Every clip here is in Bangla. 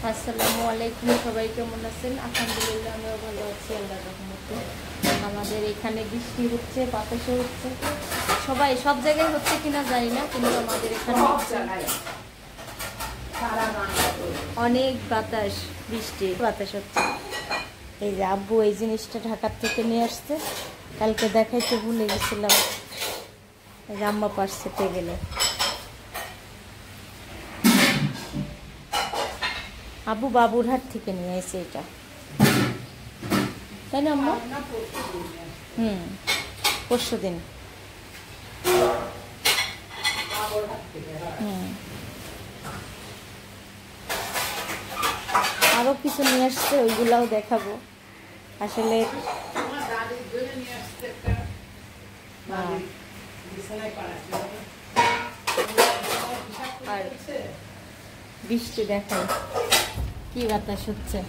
আসসালামু আলাইকুম, সবাই কেমন আছেন? আলহামদুলিল্লাহ আমিও ভালো আছি আল্লাহর রহমতে। আমাদের এখানে বৃষ্টি হচ্ছে, বাতাসও হচ্ছে, সবাই সব জায়গায় হচ্ছে কিনা জানি না, কিন্তু আমাদের এখানে অনেক বাতাস, বৃষ্টি বাতাস হচ্ছে। এই যে আব্বু এই জিনিসটা ঢাকার থেকে নিয়ে আসছে, কালকে দেখাইতে ভুলে গেছিলাম। এই যে আম্মা পারছে টেবিলে। আবু বাবুরহাট থেকে নিয়ে এসে এটা, তাই না আম্মা? পরশু দিন। আরো কিছু নিয়ে আসছে, ওইগুলাও দেখাবো। আসলে আর বৃষ্টি দেখায় কি বাতাস হচ্ছে।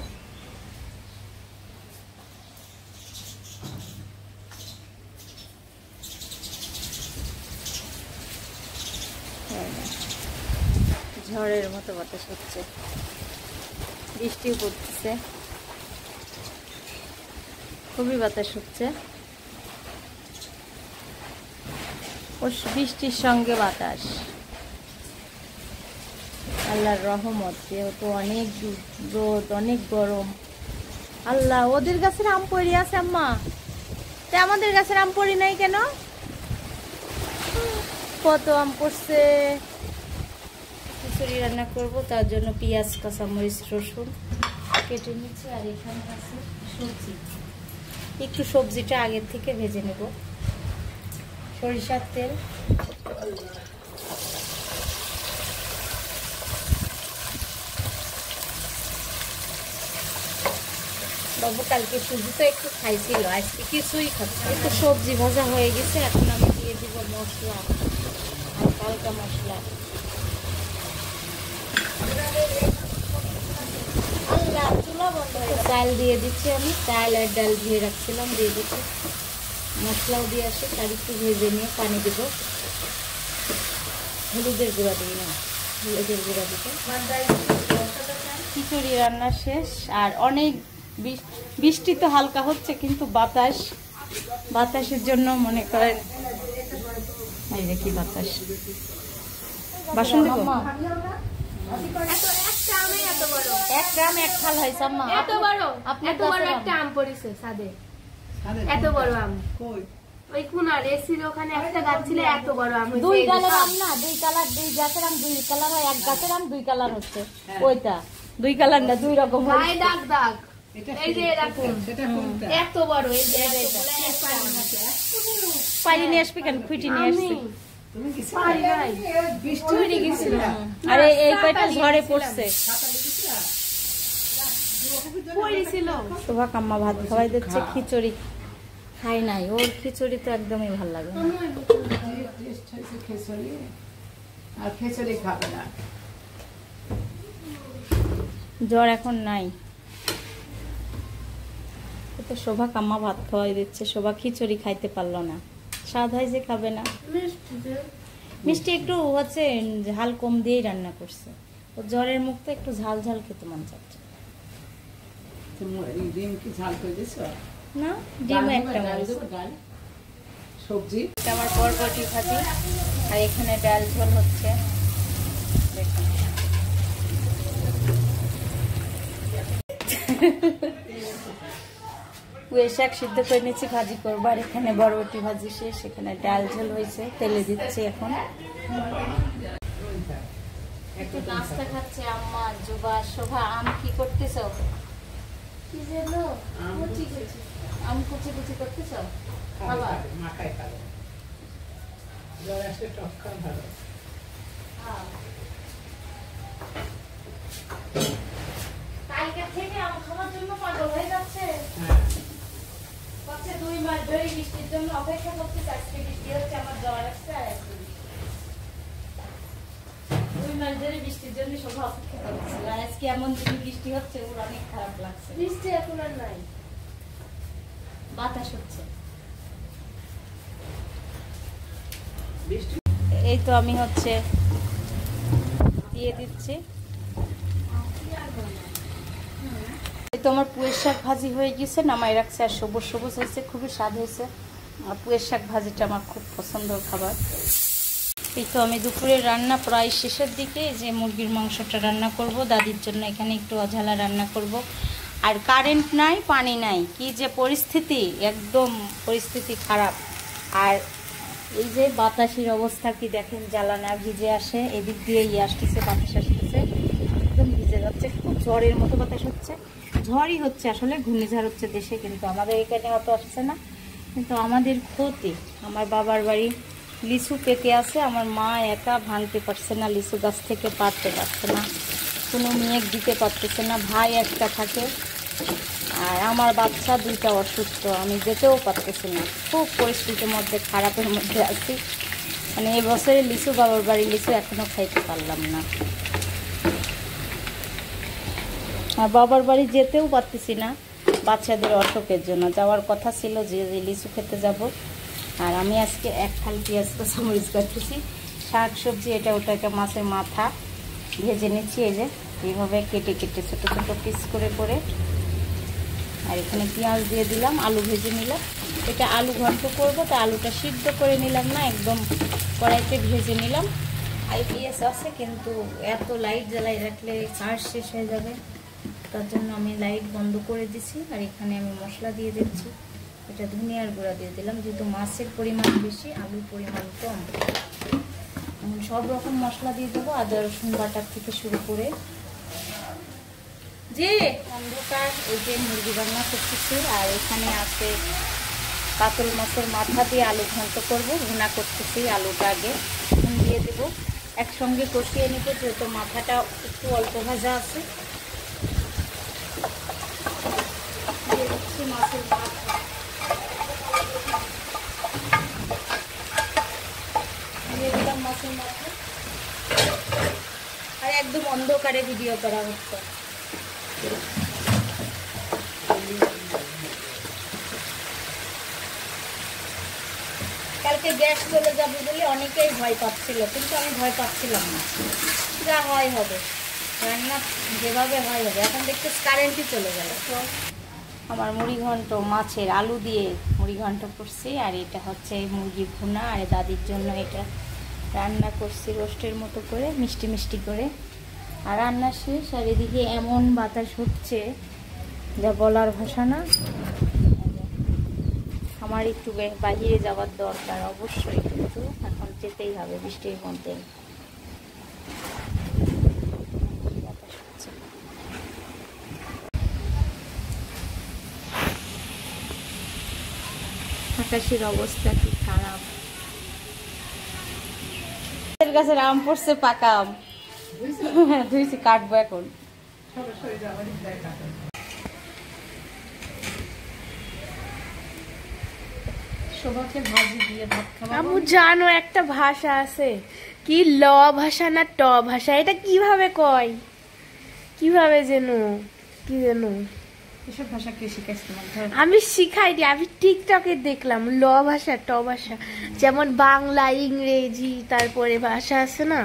ঝড়ের মতো বাতাস হচ্ছে, বৃষ্টিও পড়তেছে, খুবই বাতাস হচ্ছে। বৃষ্টির সঙ্গে বাতাস, আল্লাহর রহমত। যেহেতু অনেক রোদ, অনেক গরম। আল্লাহ, ওদের গাছের আম পড়ে আছে আম্মা, তা আমাদের গাছের আম পড়ি নাই কেন? কত আম পড়ছে। খিচুড়ি রান্না করব, তার জন্য পেঁয়াজ, কাঁচামরিচ, রসুন কেটে নিচ্ছি। আর এখানে আছে সবজি, একটু সবজিটা আগের থেকে ভেজে নেব। সরিষার তেল, বাবু কালকে সুজি তো একটু খাইছিল, আজকে কিছুই খাচ্ছে। একটু সবজি ভাজা হয়ে গেছে, এখন আমি দিয়ে দিব মশলা, হালকা মশলা। চাল দিয়ে দিচ্ছি আমি, চাল আর ডাল ধুয়ে রাখছিলাম, দিয়ে দিচ্ছি। মশলাও দিয়ে আসে, তার একটু ভেজে নিয়ে পানি দেব। হলুদের গুঁড়া দিই না, হলুদের গুঁড়া দিতে। খিচুড়ি রান্না শেষ। আর অনেক বৃষ্টি তো হালকা হচ্ছে, কিন্তু বাতাসের জন্য মনে করেন এই যে কি বাতাস। বাসন দেব, এক গ্রাম এক থাল হয়েছে আম্মা। এত বড় একটা আম পড়েছে ছাদে, এত বড় আম। ওই কোনার এসির ওখানে একটা গাছ ছিল, এত বড় আম। দুই কালার আম না, দুই কালার, দুই গাছের আম দুই কালার হয়। এক গাছের আম দুই কালার হচ্ছে, ওইটা দুই কালার না, দুই রকম হয়। দাগ দাগ, এই যে এরকম এত বড়। এই যে পানি নিয়ে আসবি কেন? খুঁটি নিয়ে আসবি। আরে এই কয়টা ঝড়ে পড়ছে। শোভা কাম্মা ভাত খাওয়াই দিচ্ছে, খিচুড়ি খাই নাই। ওর খিচুড়ি তো একদমই ভাল লাগে না। জ্বর এখন নাই, তো শোভা কাম্মা ভাত খাওয়াই দিচ্ছে। শোভা খিচুড়ি খাইতে পারলো না, স্বাদ হয় যে খাবে না। মিষ্টি একটু হচ্ছে ঝাল কম দিয়েই রান্না করছে। ও জ্বরের মুখ তো একটু ঝাল ঝাল খেতে মন চাচ্ছে। না, ডিম একটা সবজি। আমার বরবটি ভাজি, আর এখানে ডাল ঝোল হচ্ছে। দেখুন পুঁই শাক সিদ্ধ করে নিচ্ছি, ভাজি করবো। আর এখানে বরবটি ভাজি শেষ, এখানে ডাল ঝোল হয়েছে, তেলে দিচ্ছি এখন। একটু নাস্তা খাচ্ছে আম্মা, জোবা। শোভা আম কি করতেছ? আম কুচি কুচি করতেছ? কালকে থেকে আম খাওয়ার জন্য পাগল হয়ে যাচ্ছে। 2 মাস ধরে বৃষ্টির জন্য অপেক্ষা করতে। আজকে বৃষ্টি হচ্ছে, আমার জ্বর আসছে। আর 2 মাস ধরে বৃষ্টির জন্য সব অপেক্ষা করছে। আর আজকে এমন যদি বৃষ্টি হচ্ছে, ওর অনেক খারাপ লাগছে। বৃষ্টি এখন আর নাই, বাতাস হচ্ছে। এই তো আমি হচ্ছে দিয়ে দিচ্ছি। তো আমার পুঁয়ের শাক ভাজি হয়ে গেছে, নামাই রাখছে, আর সবুজ সবুজ হয়েছে, খুবই স্বাদ হয়েছে। আর পুঁয়ের শাক ভাজিটা আমার খুব পছন্দের খাবার। এই তো আমি দুপুরের রান্না প্রায় শেষের দিকে, যে মুরগির মাংসটা রান্না করব দাদির জন্য, এখানে একটু অঝালা রান্না করব। আর কারেন্ট নাই, পানি নাই, কি যে পরিস্থিতি, একদম পরিস্থিতি খারাপ। আর এই যে বাতাসের অবস্থা কি দেখেন, জ্বালানা ভিজে আসে, এদিক দিয়ে আসতেছে, বাতাস আসতেছে, একদম ভিজে যাচ্ছে, খুব ঝড়ের মতো বাতাস হচ্ছে, ঝড়ই হচ্ছে আসলে, ঘূর্ণিঝড় হচ্ছে দেশে, কিন্তু আমাদের এখানে অত আসছে না। কিন্তু আমাদের ক্ষতি, আমার বাবার বাড়ি লিচু পেকে আছে, আমার মা একা ভাঙতে পারছে না, লিচু গাছ থেকে পারতে পারছে না, কোনো মেয়েক দিতে পারতেছে না, ভাই একটা থাকে, আর আমার বাচ্চা দুইটা অসুস্থ, আমি যেতেও পারতেছি না, খুব পরিস্থিতির মধ্যে, খারাপের মধ্যে আছি। মানে এবছরে লিচু, বাবার বাড়ি লিচু এখনও খাইতে পারলাম না, আর বাবার বাড়ি যেতেও পারতেছি না বাচ্চাদের অসুখের জন্য। যাওয়ার কথা ছিল যে লিচু খেতে যাব। আর আমি আজকে এক থাল পেঁয়াজ কাঁচামরিচ কাটতেছি, শাক সবজি এটা ওটাকে, মাছের মাথা ভেজে নিচ্ছি, এই যে এইভাবে কেটে কেটে ছোটো ছোটো পিস করে করে। আর এখানে পেঁয়াজ দিয়ে দিলাম, আলু ভেজে নিলাম, এটা আলু ঘন্ট করব, তো আলুটা সিদ্ধ করে নিলাম না, একদম কড়াইতে ভেজে নিলাম। আইপিএস আছে, কিন্তু এত লাইট জ্বালাই রাখলে চার্জ শেষ হয়ে যাবে, তার জন্য আমি লাইট বন্ধ করে দিছি। আর এখানে আমি মশলা দিয়ে দিচ্ছি, এটা ধনিয়ার গুঁড়া দিয়ে দিলাম, যেহেতু মাছের পরিমাণ বেশি, আলুর পরিমাণ কম। সব রকম মশলা দিয়ে দেবো, আদা রসুন বাটার থেকে শুরু করে। যে অন্ধকার, এই যে মুরগি রান্না করতেছি, আর এখানে আছে কাতল মাছের মাথা দিয়ে আলু ঘন্ট করব, ভুনা করতেছি, আলুটা আগে দিয়ে দেবো, একসঙ্গে কষিয়ে নিব, যেহেতু মাথাটা একটু অল্প ভাজা আছে। দিয়ে দিচ্ছি মাছের মাথা, দিয়ে দিলাম মাছের মাথা। আর একদম অন্ধকারে ভিডিও করা হচ্ছে। কালকে গ্যাস চলে যাবে বলে অনেকেই ভয় পাচ্ছিল, কিন্তু আমি ভয় পাচ্ছিলাম না, যা হয় হবে, রান্না যেভাবে হয় হবে। এখন দেখতে কারেন্টই চলে গেল। তো আমার মুড়ি ঘন্ট, মাছের আলু দিয়ে মুড়ি ঘন্ট করছি, আর এটা হচ্ছে মুরগি ভুনা, আর দাদির জন্য এটা রান্না করছি রোস্টের মতো করে, মিষ্টি মিষ্টি করে। আর রান্না শেষ, আর এদিকে এমন বাতাস হচ্ছে যা বলার ভাষা না। আমার একটু বাইরে যাওয়ার দরকার অবশ্যই, কিন্তু এখন যেতেই হবে বৃষ্টির মধ্যে। আকাশের অবস্থা কি খারাপ। গাছের আম পড়ছে, পাকা আম, ধুইছি, কাটবো এখন। শোভাকে ভাজি দিয়ে ভাত খাওয়া। আমু জানো একটা ভাষা আছে কি, ল ভাষা না ট ভাষা, এটা কিভাবে কয়, কিভাবে যেন, কি যেন, এসব ভাষা কে শিখাইছে তোমার? আমি শিখাইনি, আমি টিকটকে দেখলাম ল ভাষা ট ভাষা, যেমন বাংলা, ইংরেজি, তারপরে ভাষা আছে না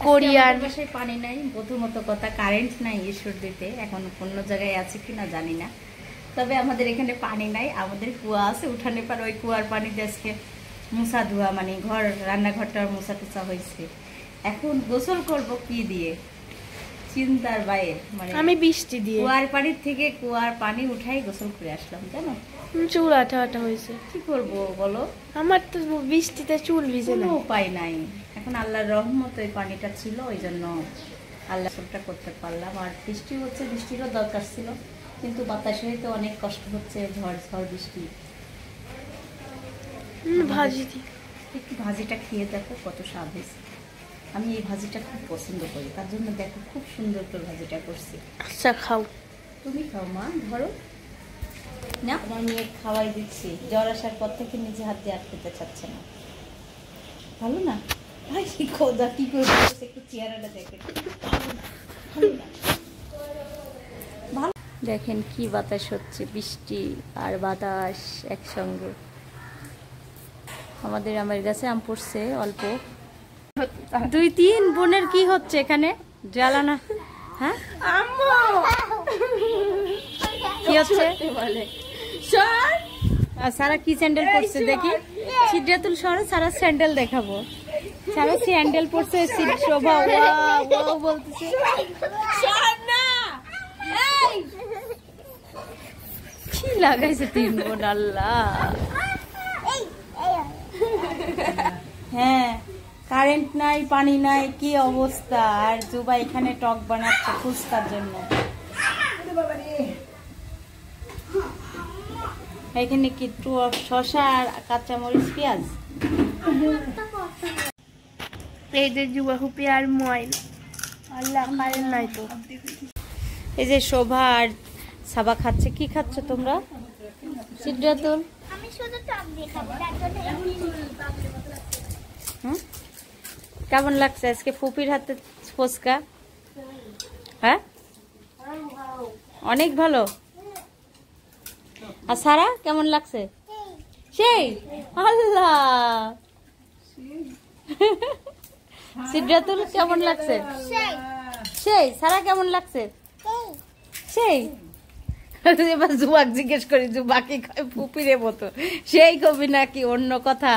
কোরিয়ান। ভাষায় পানি নাই, প্রথমত কথা কারেন্ট নাই ঈশ্বর দিতে, এখন অন্য জায়গায় আছে কিনা জানি না, তবে আমাদের এখানে পানি নাই, আমাদের কুয়া আছে উঠানে পার, ওই কুয়ার পানি দিয়ে আজকে মুছা ধোয়া, মানে ঘর, রান্নাঘরটার মুছা টুছা হয়েছে। এখন গোসল করব কি দিয়ে, চিন্তার বাইরে। মানে আমি বৃষ্টি দিয়ে, কুয়ার পানির থেকে কুয়ার পানি উঠাই গোসল করে আসলাম, জানো, চুল আঠা আঠা হয়েছে। কি করব বলো, আমার তো বৃষ্টিতে চুল ভিজে না, উপায় নাই। এখন আল্লাহর রহমত ওই পানিটা ছিল, ওই জন্য আল্লাহ সবটা করতে পারলাম। আর বৃষ্টি হচ্ছে, বৃষ্টিরও দরকার ছিল, কিন্তু বাতাসে হইতে অনেক কষ্ট হচ্ছে, ঝড় ঝড় বৃষ্টি। ভাজি একটু ভাজিটা খেয়ে দেখো কত স্বাদ হয়েছে। আমি এই ভাজিটা খুব পছন্দ করি, তার জন্য দেখো খুব সুন্দর করে ভাজিটা করছি। আচ্ছা খাও, তুমি খাও মা, ধরো না, আমার মেয়ে খাওয়াই দিচ্ছি, জ্বর আসার পর থেকে নিজে হাত দিয়ে আর খেতে চাচ্ছে না। ভালো না ভাই, খোদা কি করে একটু চেহারাটা দেখে ভালো। দেখেন কি বাতাস হচ্ছে, বৃষ্টি আর বাতাস একসঙ্গে। আমাদের আমের গাছে আম পড়ছে অল্প, 2-3 বোনের কি হচ্ছে এখানে, জ্বালানা। হ্যাঁ যাচ্ছে। বলে সর। আর সারা কি স্যান্ডেল পরছে দেখি, সিদ্ধাতুল সরে সারা স্যান্ডেল দেখাবো। সারা স্যান্ডেল পরছে, শোভা ওয়াও বলতেছে। কি লাগাইছে তিন বোন, আল্লাহ। হ্যাঁ, কারেন্ট নাই, পানি নাই, কি অবস্থা। আর জুবা এখানে টক বানাচ্ছে ফুচকার জন্য। এখানে কি একটু শসা আর কাঁচামরিচ পেঁয়াজ। এই যে যুবা হুপি আর ময়না, আল্লাহ কারেন্ট নাই তো। এই যে শোভা আর সাবা খাচ্ছে। কি খাচ্ছ তোমরা? সিদ্ধাতুল আমি শুধু টক দিয়ে খাবো, তার জন্য কেমন লাগছে আজকে ফুপির হাতে ফুচকা? হ্যাঁ, অনেক ভালো। আর সারা কেমন লাগছে? সেই আল্লাহ। সিদ্ধাতুল কেমন লাগছে? সেই। সারা কেমন লাগছে? সেই। এবার জুবাক জিজ্ঞেস করি, জুবাকি ফুপিরে মতো সেই কবি নাকি অন্য কথা?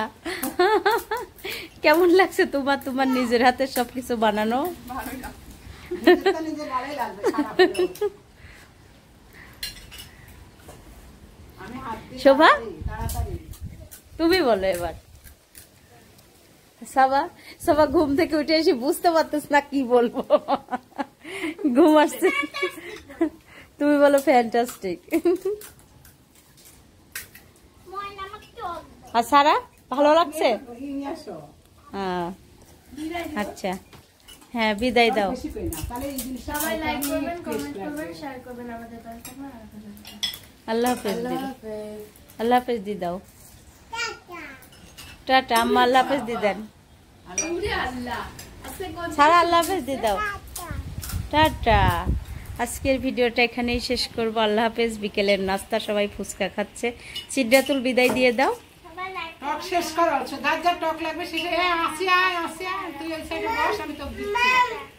কেমন লাগছে তোমার তোমার নিজের হাতে সবকিছু বানানো? শোভা তুমি বলো এবার। সাবা ঘুম থেকে উঠে এসে বুঝতে পারতেছ না কি বলবো, ঘুম আসছে। তুমি বলো ফ্যান্টাস্টিক। আর সারা ভালো লাগছে? হ্যাঁ, আচ্ছা, হ্যাঁ বিদায় দাও। সবাই লাইক করবেন, কমেন্ট করবেন, শেয়ার করবেন আমাদের পাশে। আল্লাহ হাফেজ। আল্লাহ হাফেজ দি দাও। টাটা আম্মা, আল্লাহ হাফেজ দি দেন। সারা আল্লাহ হাফেজ দি দাও। টাটা। আজকের ভিডিওটা এখানেই শেষ করবো। আল্লাহ হাফেজ। বিকেলের নাস্তা, সবাই ফুচকা খাচ্ছে। সিদ্ধাতুল বিদায় দিয়ে দাও। টক শেষ করো, যার যার টক লাগবে সে আসি আয় তুই ওই সাইডে বস, আমি তোকে দিচ্ছি।